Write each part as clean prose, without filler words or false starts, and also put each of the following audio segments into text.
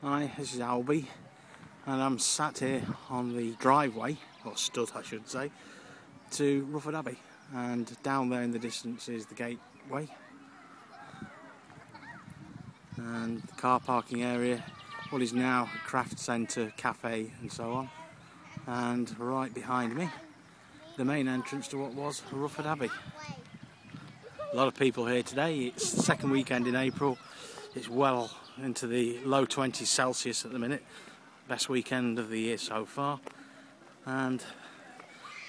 Hi, this is Albie, and I'm sat here on the driveway, or stood I should say, to Rufford Abbey, and down there in the distance is the gateway and the car parking area, what is now a craft centre, cafe and so on, and right behind me the main entrance to what was Rufford Abbey. A lot of people here today. It's the second weekend in April. It's well into the low 20s Celsius at the minute. Best weekend of the year so far. And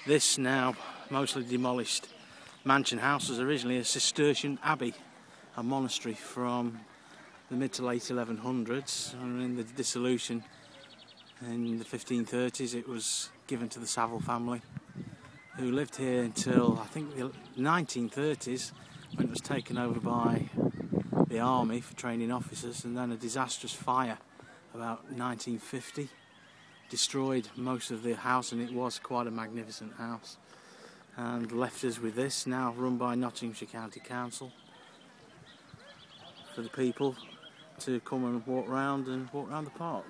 this now mostly demolished mansion house was originally a Cistercian abbey, a monastery from the mid to late 1100s. And in the dissolution in the 1530s it was given to the Savile family, who lived here until I think the 1930s, when it was taken over by the army for training officers, and then a disastrous fire about 1950 destroyed most of the house, and it was quite a magnificent house, and left us with this, now run by Nottinghamshire County Council, for the people to come and walk round the park.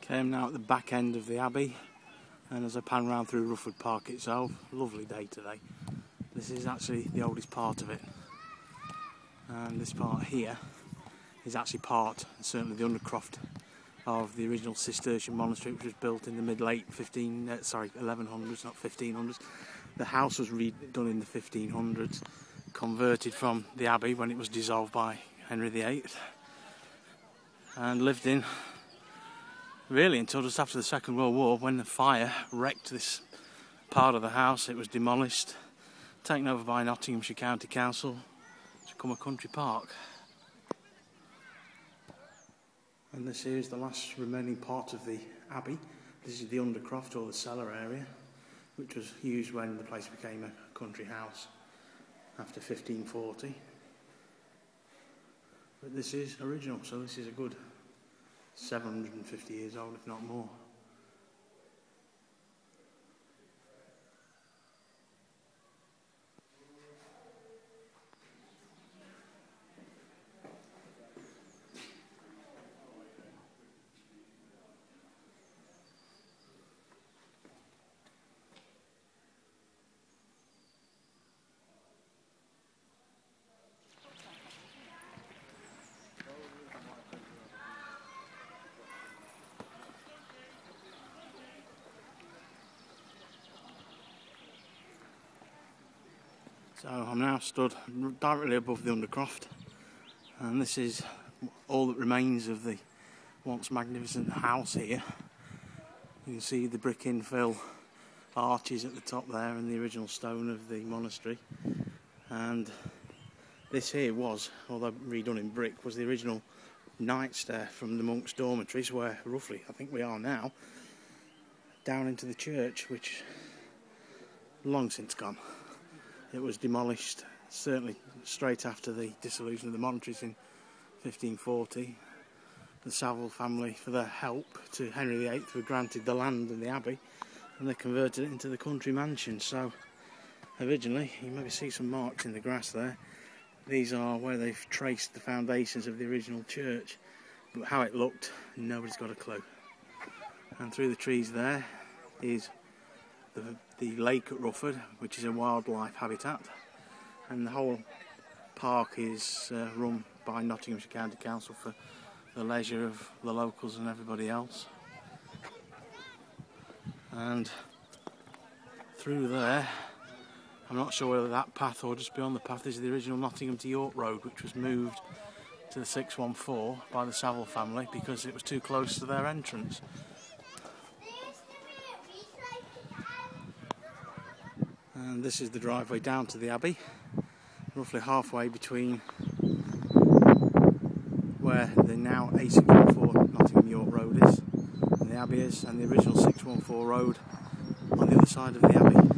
Okay, I'm now at the back end of the Abbey, and as I pan round through Rufford Park itself, lovely day today. This is actually the oldest part of it, and this part here is actually certainly the undercroft of the original Cistercian monastery, which was built in the late 1100s, not 1500s. The house was redone in the 1500s, converted from the Abbey when it was dissolved by Henry VIII, and lived in really until just after the Second World War, when the fire wrecked this part of the house. It was demolished, taken over by Nottinghamshire County Council to become a country park. And this here is the last remaining part of the Abbey. This is the undercroft, or the cellar area, which was used when the place became a country house after 1540. But this is original, so this is a good 750 years old, if not more. So I'm now stood directly above the undercroft, and this is all that remains of the once magnificent house here. You can see the brick infill arches at the top there and the original stone of the monastery. And this here was, although redone in brick, was the original night stair from the monks' dormitories, where roughly I think we are now, down into the church, which long since gone. It was demolished certainly straight after the dissolution of the monasteries in 1540. The Savile family, for their help to Henry VIII, were granted the land and the abbey, and they converted it into the country mansion. So originally, you maybe see some marks in the grass there. These are where they've traced the foundations of the original church, but how it looked, nobody's got a clue. And through the trees there is the lake at Rufford, which is a wildlife habitat, and the whole park is run by Nottinghamshire County Council for the leisure of the locals and everybody else. and through there, I'm not sure whether that path or just beyond the path is the original Nottingham to York Road, which was moved to the 614 by the Saville family because it was too close to their entrance. And this is the driveway down to the Abbey, roughly halfway between where the now A614 Nottingham York Road is and the Abbey is, and the original 614 road on the other side of the Abbey.